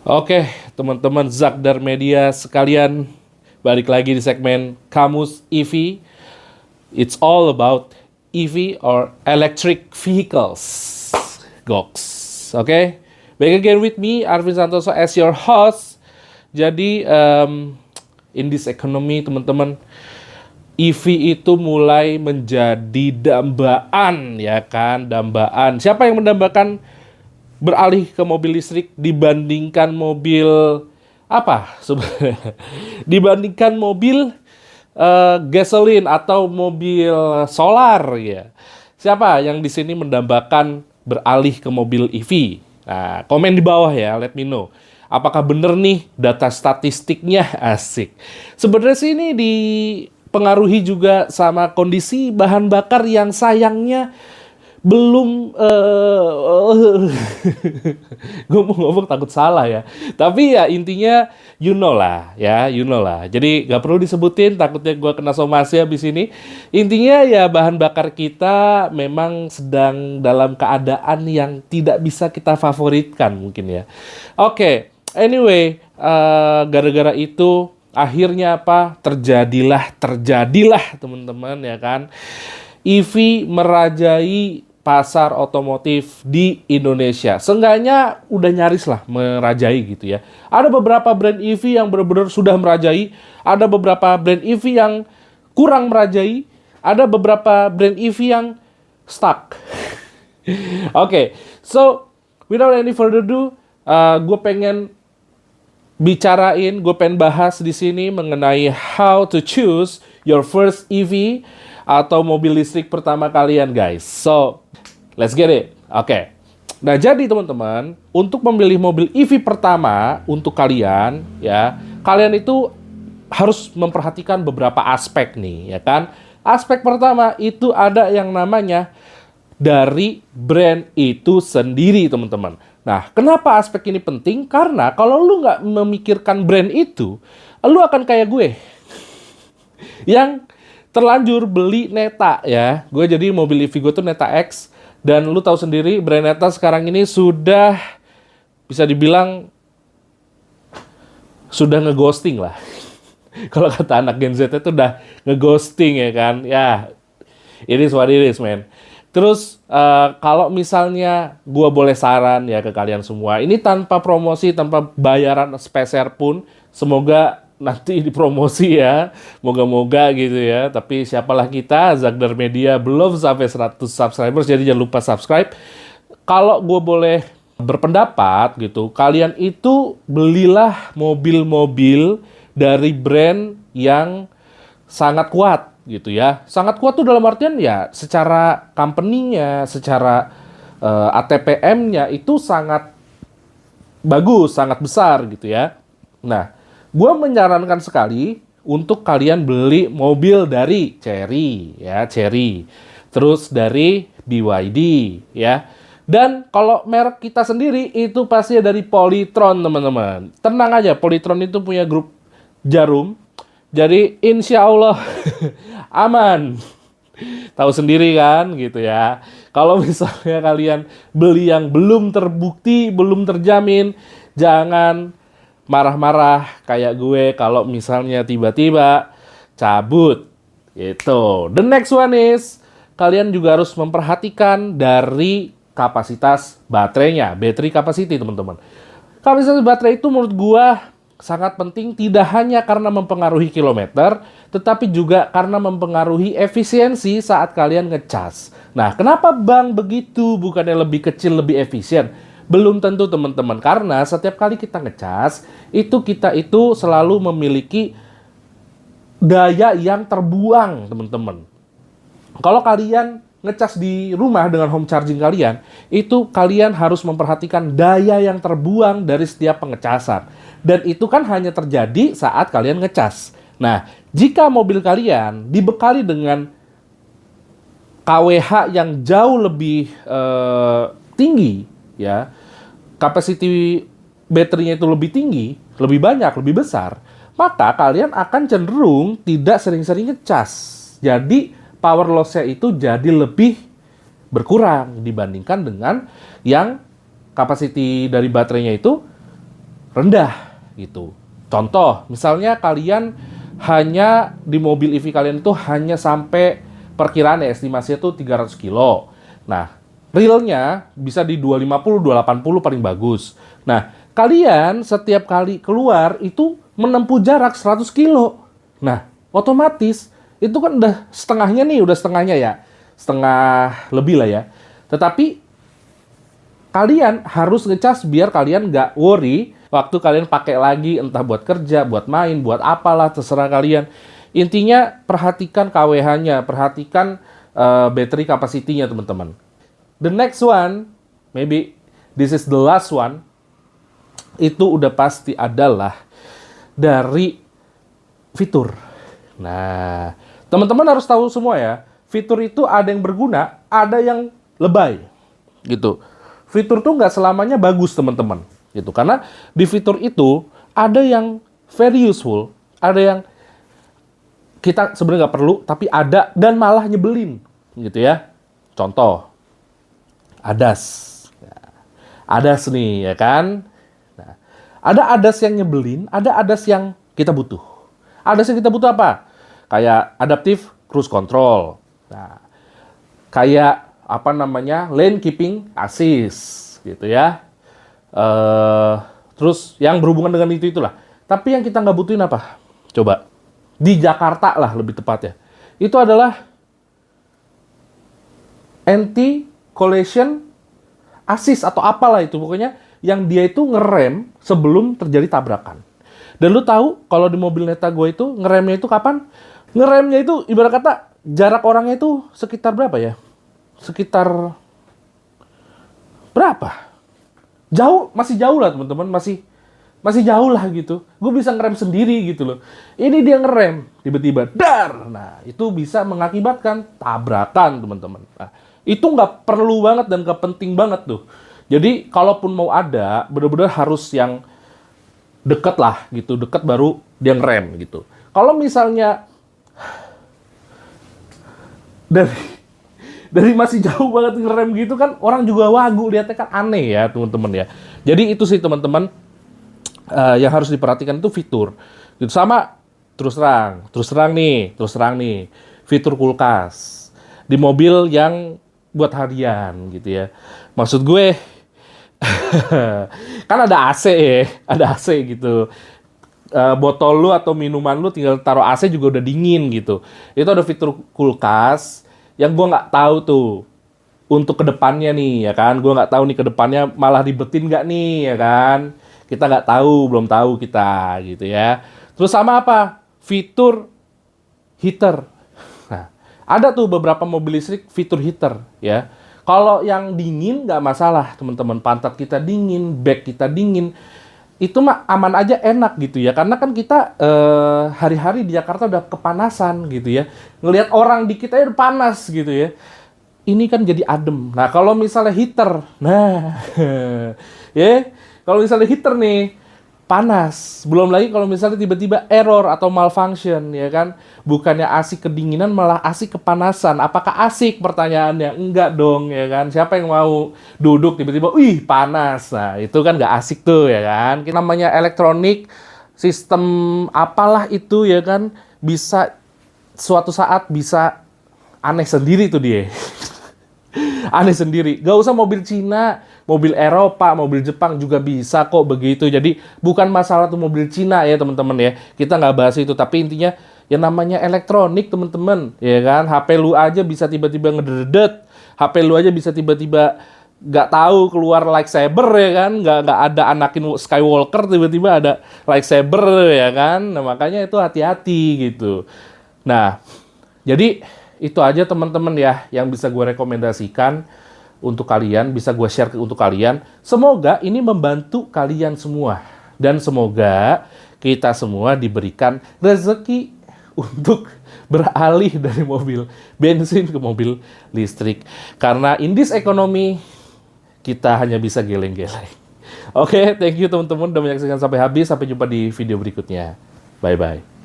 Oke, teman-teman Zakdar Media sekalian, balik lagi di segmen Kamus EV. It's all about EV or electric vehicles. Goks. Oke, back again with me, Arvin Santoso as your host. Jadi, in this economy, teman-teman, EV itu mulai menjadi dambaan, ya kan? Dambaan. Siapa yang mendambakan beralih ke mobil listrik dibandingkan mobil apa sebenarnya? Dibandingkan mobil gasolin atau mobil solar ya. Siapa yang di sini mendambakan beralih ke mobil EV? Nah, komen di bawah ya, let me know. Apakah bener nih data statistiknya asik? Sebenarnya sih ini dipengaruhi juga sama kondisi bahan bakar yang sayangnya belum gue mau ngomong takut salah ya, tapi ya intinya you know lah ya, you know lah, jadi gak perlu disebutin takutnya gue kena somasi habis ini. Intinya ya bahan bakar kita memang sedang dalam keadaan yang tidak bisa kita favoritkan mungkin ya. Oke, anyway, gara-gara itu akhirnya apa terjadilah teman-teman ya kan, EV merajai pasar otomotif di Indonesia. Seenggaknya udah nyaris lah merajai gitu ya. Ada beberapa brand EV yang benar-benar sudah merajai, ada beberapa brand EV yang kurang merajai, ada beberapa brand EV yang stuck. Oke, so without any further ado, gue pengen bahas di sini mengenai how to choose your first EV atau mobil listrik pertama kalian, guys. So, let's get it. Oke. Nah, jadi teman-teman, untuk memilih mobil EV pertama untuk kalian, ya, kalian itu harus memperhatikan beberapa aspek nih, ya kan? Aspek pertama itu ada yang namanya dari brand itu sendiri, teman-teman. Nah, kenapa aspek ini penting? Karena kalau lu nggak memikirkan brand itu, lu akan kayak gue. Yang terlanjur beli Neta ya. Gue jadi mobil EV gue tuh Neta X. Dan lu tahu sendiri brand Neta sekarang ini sudah bisa dibilang sudah ngeghosting lah. Kalau kata anak Gen Z itu udah ngeghosting ya kan. Ya, it is what it is, man. Terus kalau misalnya gue boleh saran ya ke kalian semua, ini tanpa promosi, tanpa bayaran sepeser pun, semoga nanti dipromosi ya, moga-moga gitu ya. Tapi siapalah kita, Zakdar Media belum sampai 100 subscribers, jadi jangan lupa subscribe. Kalau gue boleh berpendapat gitu, kalian itu belilah mobil-mobil dari brand yang sangat kuat gitu ya. Sangat kuat tuh dalam artian ya secara company-nya, secara ATPM-nya itu sangat bagus, sangat besar gitu ya. Nah, gue menyarankan sekali untuk kalian beli mobil dari Chery, ya, Chery. Terus dari BYD, ya. Dan kalau merek kita sendiri itu pasti dari Polytron, teman-teman. Tenang aja, Polytron itu punya grup jarum. Jadi insya Allah aman. Tahu sendiri kan gitu ya. Kalau misalnya kalian beli yang belum terbukti, belum terjamin, jangan marah-marah kayak gue kalau misalnya tiba-tiba cabut gitu. The next one is kalian juga harus memperhatikan dari kapasitas baterainya, battery capacity, teman-teman. Kapasitas baterai itu menurut gue sangat penting, tidak hanya karena mempengaruhi kilometer, tetapi juga karena mempengaruhi efisiensi saat kalian ngecas. Nah, kenapa bang begitu? Bukannya lebih kecil, lebih efisien? Belum tentu, teman-teman, karena setiap kali kita ngecas, kita itu selalu memiliki daya yang terbuang, teman-teman. Kalau kalian ngecas di rumah dengan home charging kalian, itu kalian harus memperhatikan daya yang terbuang dari setiap pengecasan. Dan itu kan hanya terjadi saat kalian ngecas. Nah, jika mobil kalian dibekali dengan KWH yang jauh lebih tinggi, ya, capacity baterainya itu lebih tinggi, lebih banyak, lebih besar, maka kalian akan cenderung tidak sering-sering ngecas. Jadi power loss-nya itu jadi lebih berkurang dibandingkan dengan yang capacity dari baterainya itu rendah gitu. Contoh, misalnya kalian hanya di mobil EV kalian itu hanya sampai perkiraan ya, estimasinya tuh 300 kilo. Nah, realnya bisa di 250, 280 paling bagus. Nah, kalian setiap kali keluar itu menempuh jarak 100 kilo. Nah, otomatis itu kan udah setengahnya nih, udah setengahnya ya. Setengah lebih lah ya. Tetapi kalian harus ngecas biar kalian nggak worry waktu kalian pakai lagi, entah buat kerja, buat main, buat apalah, terserah kalian. Intinya perhatikan KWH-nya, perhatikan battery capacity-nya teman-teman. The next one, maybe this is the last one, itu udah pasti adalah dari fitur. Nah, teman-teman harus tahu semua ya, fitur itu ada yang berguna, ada yang lebay, gitu. Fitur tuh nggak selamanya bagus teman-teman, gitu. Karena di fitur itu ada yang very useful, ada yang kita sebenarnya nggak perlu, tapi ada dan malah nyebelin, gitu ya. Contoh, ADAS. ADAS nih, ya kan? Nah, ada ADAS yang nyebelin, ada ADAS yang kita butuh. ADAS yang kita butuh apa? Kayak Adaptive Cruise Control. Nah, kayak apa namanya, lane keeping assist, gitu ya. Terus yang berhubungan dengan itulah. Tapi yang kita nggak butuhin apa? Coba di Jakarta lah lebih tepatnya. Itu adalah anti collision assist atau apalah itu, pokoknya yang dia itu ngerem sebelum terjadi tabrakan. Dan lu tahu kalau di mobil Neta gue itu ngeremnya itu kapan? Ngeremnya itu ibarat kata jarak orangnya itu sekitar berapa ya? Sekitar berapa? Jauh, masih jauh lah teman-teman, masih jauh lah gitu. Gue bisa ngerem sendiri gitu loh. Ini dia ngerem, tiba-tiba dar. Nah, itu bisa mengakibatkan tabrakan teman-teman. Nah, itu nggak perlu banget dan nggak penting banget tuh. Jadi kalaupun mau ada, benar-benar harus yang deket lah gitu, deket baru dia ngerem gitu. Kalau misalnya dari masih jauh banget ngerem gitu kan, orang juga wagu, lihatnya kan aneh ya teman-teman ya. Jadi itu sih teman-teman yang harus diperhatikan itu fitur. Itu sama terus terang nih fitur kulkas di mobil yang buat harian gitu ya. Maksud gue kan ada AC ya, ada AC gitu. Botol lu atau minuman lu tinggal taruh AC juga udah dingin gitu. Itu ada fitur kulkas yang gue nggak tahu tuh untuk kedepannya nih ya kan. Gue nggak tahu nih kedepannya malah ribetin nggak nih ya kan. Kita nggak tahu, belum tahu kita gitu ya. Terus sama apa? Fitur heater. Nah, ada tuh beberapa mobil listrik fitur heater ya. Kalau yang dingin nggak masalah teman-teman. Pantat kita dingin, back kita dingin. Itu mah aman aja, enak gitu ya. Karena kan kita hari-hari di Jakarta udah kepanasan gitu ya. Ngelihat orang dikit aja udah panas gitu ya. Ini kan jadi adem. Nah, kalau misalnya heater, nah, ya, kalau misalnya heater nih, panas. Belum lagi kalau misalnya tiba-tiba error atau malfunction, ya kan. Bukannya asik kedinginan, malah asik kepanasan. Apakah asik pertanyaannya? Enggak dong, ya kan. Siapa yang mau duduk tiba-tiba, wih panas. Nah, itu kan nggak asik tuh, ya kan. Namanya elektronik, sistem apalah itu, ya kan. Bisa, suatu saat bisa aneh sendiri tuh dia. Aneh sendiri. Gak usah mobil Cina, mobil Eropa, mobil Jepang juga bisa kok begitu. Jadi bukan masalah tuh mobil Cina ya teman-teman ya. Kita nggak bahas itu. Tapi intinya yang namanya elektronik teman-teman. Ya kan, HP lu aja bisa tiba-tiba ngederdet. HP lu aja bisa tiba-tiba nggak tahu keluar lightsaber ya kan. Nggak ada Anakin Skywalker tiba-tiba ada lightsaber ya kan. Nah makanya itu hati-hati gitu. Nah jadi itu aja teman-teman ya yang bisa gue rekomendasikan untuk kalian, bisa gue share untuk kalian. Semoga ini membantu kalian semua. Dan semoga kita semua diberikan rezeki untuk beralih dari mobil bensin ke mobil listrik. Karena in this economy, kita hanya bisa geleng-geleng. Oke, thank you teman-teman udah menyaksikan sampai habis. Sampai jumpa di video berikutnya. Bye-bye.